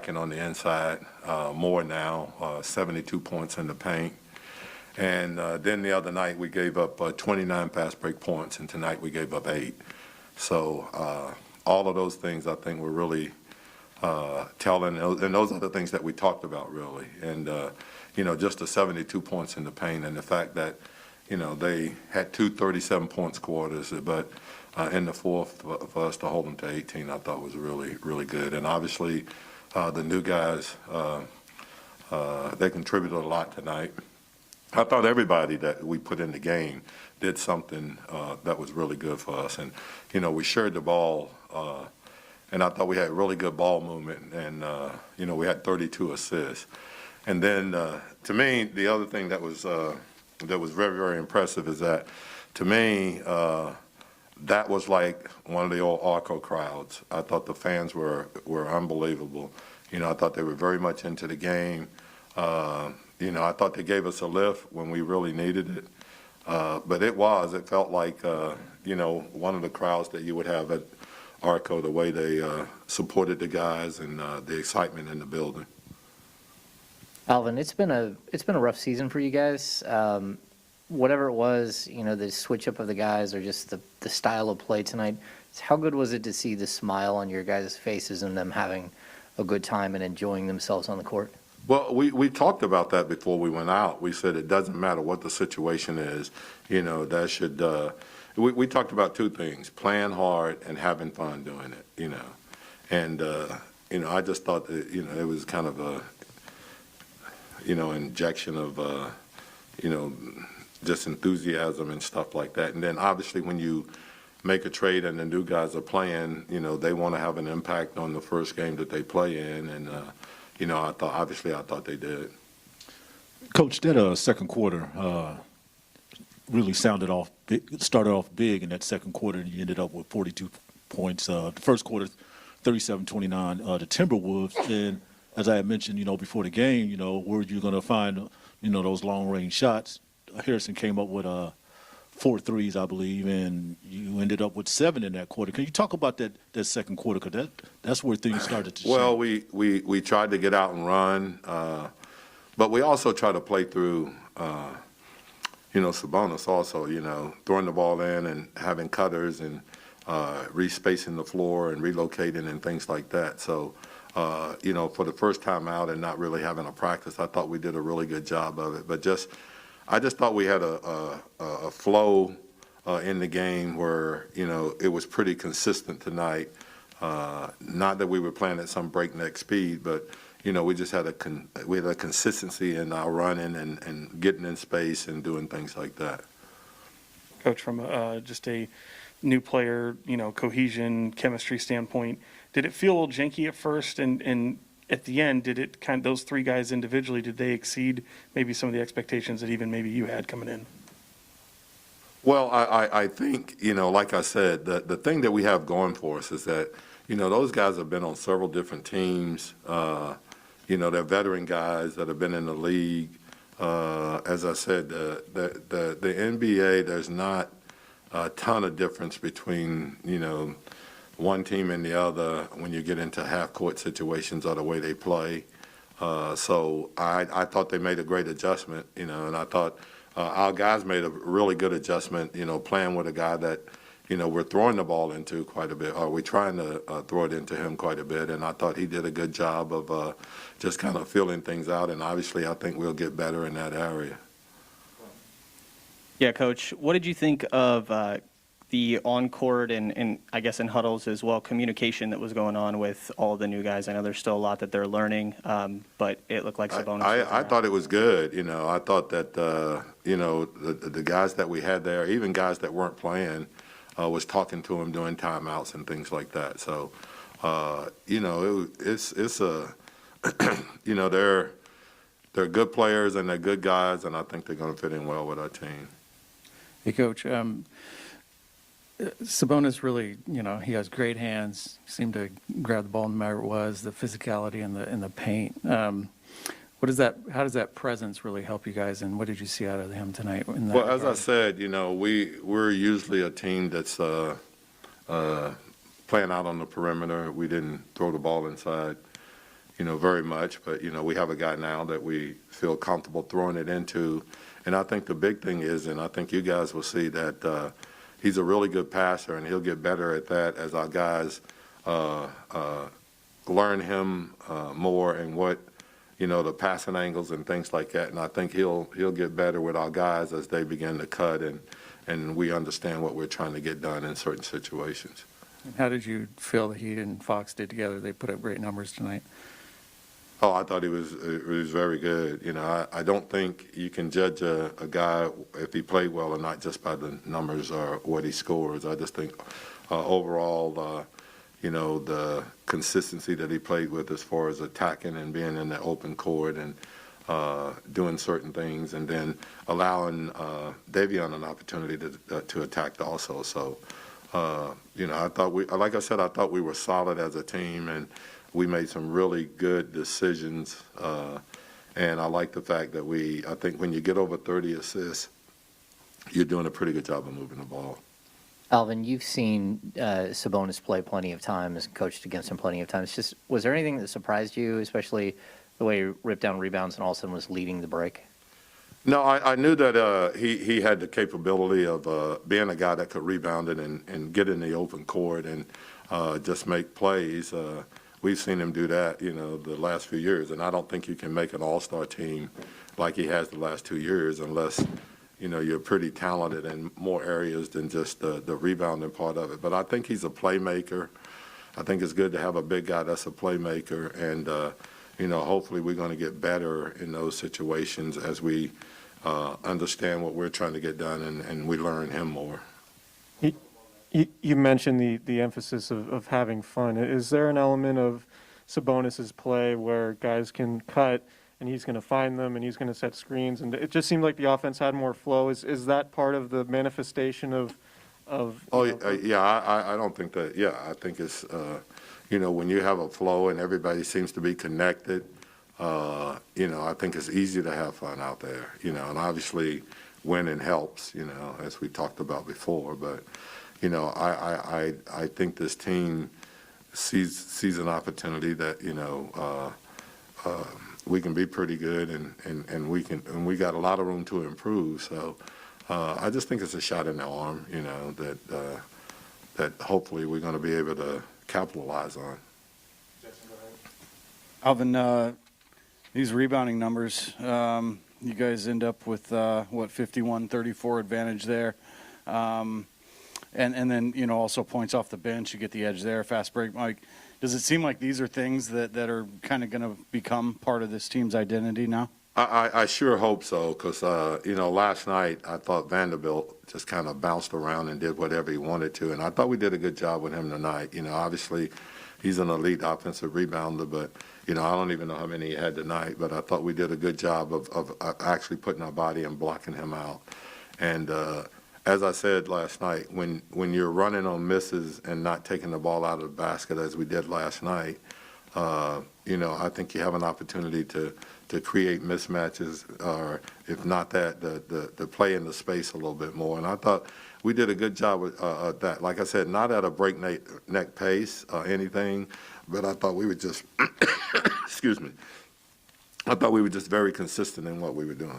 And on the inside, more now, 72 points in the paint. And then the other night we gave up 29 fast break points, and tonight we gave up 8. So all of those things I think were really telling, and those are the things that we talked about really. And, just the 72 points in the paint and the fact that, they had 2 37-point quarters, but in the fourth for us to hold them to 18 I thought was really, really good. And obviously the new guys, they contributed a lot tonight. I thought everybody that we put in the game did something that was really good for us. And, we shared the ball, and I thought we had really good ball movement, and, we had 32 assists. And then, to me, the other thing that was very, very impressive is that, to me, that was like one of the old Arco crowds. I thought the fans were unbelievable. I thought they were very much into the game. I thought they gave us a lift when we really needed it. But it felt like, one of the crowds that you would have at Arco, the way they supported the guys and the excitement in the building. Alvin, it's been a rough season for you guys. Whatever it was, the switch up of the guys or just the style of play tonight, how good was it to see the smile on your guys' faces and them having a good time and enjoying themselves on the court? Well, we talked about that before we went out. We said it doesn't matter what the situation is, that should we talked about 2 things: playing hard and having fun doing it, And I just thought that it was kind of a injection of just enthusiasm and stuff like that. And then obviously when you make a trade and the new guys are playing, they want to have an impact on the first game that they play in. And I thought they did. Coach, that second quarter really started off big in that second quarter, and you ended up with 42 points. The first quarter, 37-29, the Timberwolves. And as I had mentioned, before the game, where you're going to find, those long-range shots. Harrison came up with 4 threes, I believe, and you ended up with 7 in that quarter. Can you talk about that second quarter? Because that's where things started to change. Well, we tried to get out and run, but we also tried to play through, Sabonis also, throwing the ball in and having cutters and respacing the floor and relocating and things like that. So, for the first time out and not really having a practice, I thought we did a really good job of it. But I just thought we had a flow in the game where, it was pretty consistent tonight. Not that we were playing at some breakneck speed, but, we just had a consistency in our running and getting in space and doing things like that. Coach, from just a new player, cohesion, chemistry standpoint, did it feel a little janky at first? And at the end, did it those 3 guys individually, did they exceed maybe some of the expectations that even maybe you had coming in? Well, I think, like I said, the thing that we have going for us is that, those guys have been on several different teams. They're veteran guys that have been in the league. As I said, the NBA, there's not a ton of difference between, one team and the other when you get into half-court situations or the way they play. So I thought they made a great adjustment, and I thought our guys made a really good adjustment, playing with a guy that, we're throwing the ball into quite a bit, or we're trying to throw it into him quite a bit, and I thought he did a good job of just kind of filling things out, and obviously I think we'll get better in that area. Yeah, Coach, what did you think of the on-court and I guess in huddles as well, communication that was going on with all of the new guys? I know there's still a lot that they're learning, but it looked like Sabonis. I thought it was good. I thought that, the guys that we had there, even guys that weren't playing, was talking to him during timeouts and things like that. So, it's a, they're good players and they're good guys, and I think they're going to fit in well with our team. Hey, Coach. Sabonis really, he has great hands. Seemed to grab the ball no matter what it was. The physicality in the paint. How does that presence really help you guys? And what did you see out of him tonight? Well, as I said, we're usually a team that's playing out on the perimeter. We didn't throw the ball inside. very much. But, we have a guy now that we feel comfortable throwing it into. And I think the big thing is, and I think you guys will see that he's a really good passer, and he'll get better at that as our guys learn him more and what, the passing angles and things like that. And I think he'll get better with our guys as they begin to cut and we understand what we're trying to get done in certain situations. And how did you feel that he and Fox did together? They put up great numbers tonight. Oh, I thought it was very good. I don't think you can judge a guy if he played well or not just by the numbers or what he scores. I just think overall, the consistency that he played with as far as attacking and being in the open court and doing certain things, and then allowing Davion an opportunity to attack also. So, I thought like I said, I thought we were solid as a team, and we made some really good decisions. And I like the fact that I think when you get over 30 assists, you're doing a pretty good job of moving the ball. Alvin, you've seen Sabonis play plenty of times, coached against him plenty of times. Was there anything that surprised you, especially the way he ripped down rebounds and all of a sudden was leading the break? No, I knew that he had the capability of being a guy that could rebound it and get in the open court and just make plays. We've seen him do that, the last few years, and I don't think you can make an all-star team like he has the last 2 years unless, you're pretty talented in more areas than just the rebounding part of it. But I think he's a playmaker. I think it's good to have a big guy that's a playmaker, and, hopefully we're going to get better in those situations as we understand what we're trying to get done and we learn him more. You mentioned the emphasis of having fun. Is there an element of Sabonis's play where guys can cut and he's going to find them and he's going to set screens? And it just seemed like the offense had more flow. Is that part of the manifestation of? Yeah, I don't think that. Yeah, I think it's when you have a flow and everybody seems to be connected. I think it's easy to have fun out there. And obviously winning helps. As we talked about before, but. I think this team sees an opportunity that we can be pretty good and we got a lot of room to improve. So I just think it's a shot in the arm, that hopefully we're going to be able to capitalize on. Alvin, these rebounding numbers, you guys end up with 51-34 advantage there. And then, also points off the bench, you get the edge there, fast break. Mike, does it seem like these are things that are kind of going to become part of this team's identity now? I sure hope so, because, last night I thought Vanderbilt just kind of bounced around and did whatever he wanted to, and I thought we did a good job with him tonight. Obviously he's an elite offensive rebounder, but, I don't even know how many he had tonight, but I thought we did a good job of actually putting our body and blocking him out. And, as I said last night, when you're running on misses and not taking the ball out of the basket as we did last night, I think you have an opportunity to create mismatches, or if not that, the play in the space a little bit more. And I thought we did a good job with that. Like I said, not at a breakneck pace or anything, but I thought we were just, excuse me, I thought we were just very consistent in what we were doing.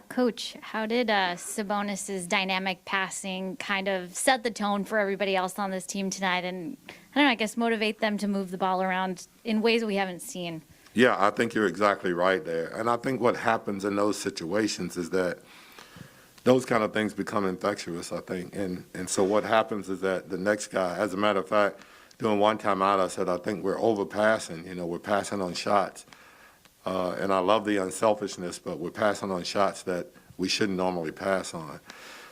Coach, how did Sabonis's dynamic passing kind of set the tone for everybody else on this team tonight, and I guess motivate them to move the ball around in ways we haven't seen? Yeah, I think you're exactly right there. And I think what happens in those situations is that those kind of things become infectious, I think. And so what happens is that the next guy, as a matter of fact, doing one time out, I said, I think we're overpassing. We're passing on shots. And I love the unselfishness, but we're passing on shots that we shouldn't normally pass on.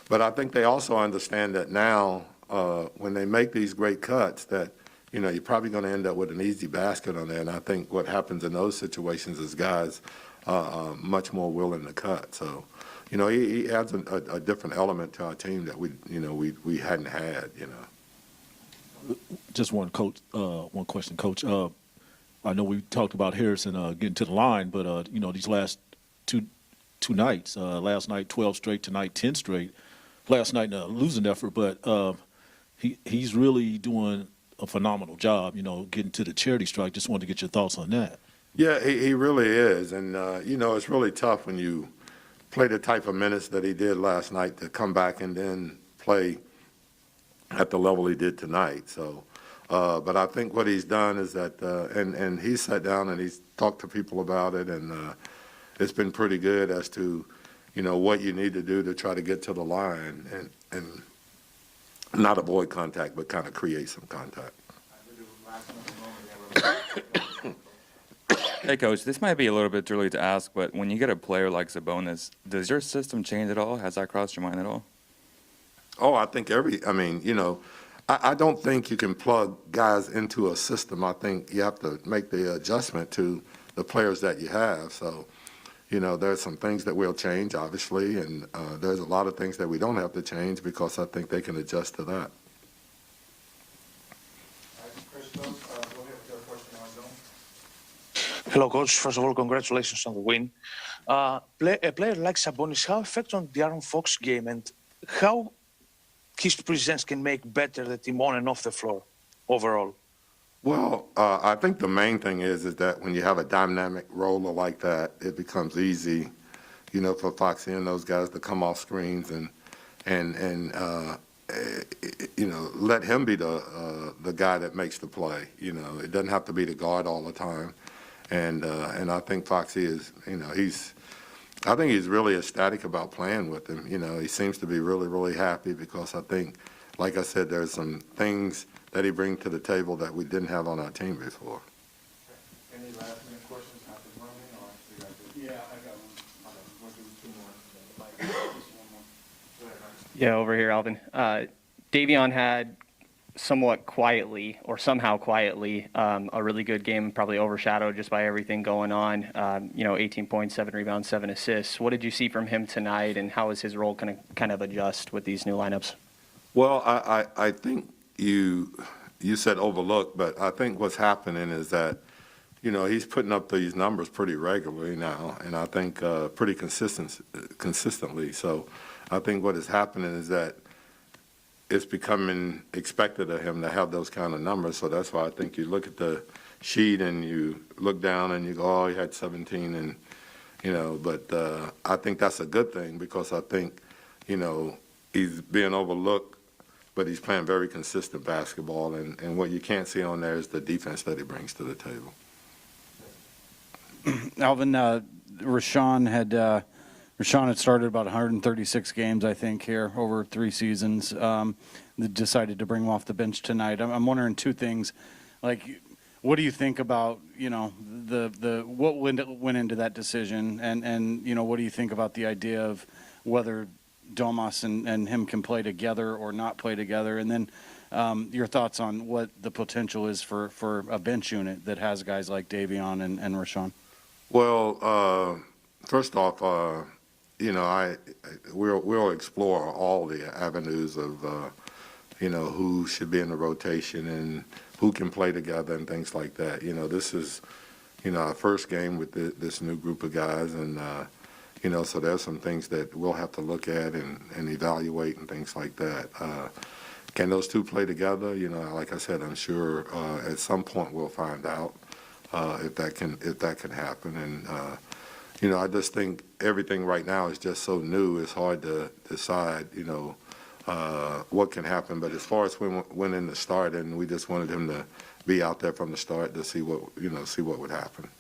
But I think they also understand that now, when they make these great cuts, that, you're probably going to end up with an easy basket on there. And I think what happens in those situations is guys are much more willing to cut. So, he adds a different element to our team that we hadn't had, Just one question, Coach. I know we talked about Harrison getting to the line, but these last two nights, last night 12 straight, tonight 10 straight. Last night losing effort, but he's really doing a phenomenal job, getting to the charity strike. Just wanted to get your thoughts on that. Yeah, he really is. And, it's really tough when you play the type of minutes that he did last night to come back and then play at the level he did tonight. So, but I think what he's done is that, and he's sat down and he's talked to people about it, and it's been pretty good as to, what you need to do to try to get to the line and not avoid contact, but kind of create some contact. Hey, Coach, this might be a little bit early to ask, but when you get a player like Sabonis, does your system change at all? Has that crossed your mind at all? Oh, I think I don't think you can plug guys into a system. I think you have to make the adjustment to the players that you have. So, there's some things that will change, obviously, and there's a lot of things that we don't have to change because I think they can adjust to that. Hello, Coach. First of all, congratulations on the win. A player like Sabonis, how effective on the Aaron Fox game and how his presence can make better the team on and off the floor overall? Well, I think the main thing is that when you have a dynamic roller like that, it becomes easy, for Foxy and those guys to come off screens and let him be the guy that makes the play. It doesn't have to be the guard all the time. And I think Foxy is, I think he's really ecstatic about playing with him. He seems to be really, really happy because I think, like I said, there's some things that he brings to the table that we didn't have on our team before. Any last minute questions after running, or we got this? Yeah, I got one. We'll do two more. Just one more. Go ahead, Ryan. Yeah, over here, Alvin. Davion had somewhat quietly, or somehow quietly, a really good game, probably overshadowed just by everything going on. 18 points, 7 rebounds, 7 assists. What did you see from him tonight, and how is his role going to kind of adjust with these new lineups? Well, I think you said overlooked, but I think what's happening is that, he's putting up these numbers pretty regularly now, and I think pretty consistently. So I think what is happening is that it's becoming expected of him to have those kind of numbers. So that's why I think you look at the sheet and you look down and you go, oh, he had 17, and but I think that's a good thing because I think he's being overlooked, but he's playing very consistent basketball, and what you can't see on there is the defense that he brings to the table. Alvin, Rashawn had started about 136 games, I think, here over 3 seasons. Decided to bring him off the bench tonight. I'm wondering two things, like, what do you think about what went into that decision, and what do you think about the idea of whether Domas and him can play together or not play together, and then your thoughts on what the potential is for a bench unit that has guys like Davion and Rashawn. Well, first off, we'll explore all the avenues of, who should be in the rotation and who can play together and things like that. This is, our first game with this new group of guys, and so there's some things that we'll have to look at and evaluate and things like that. Can those two play together? Like I said, I'm sure at some point we'll find out if that can happen. And I just think everything right now is just so new. It's hard to decide, what can happen. But as far as when in the start, and we just wanted him to be out there from the start to see what would happen.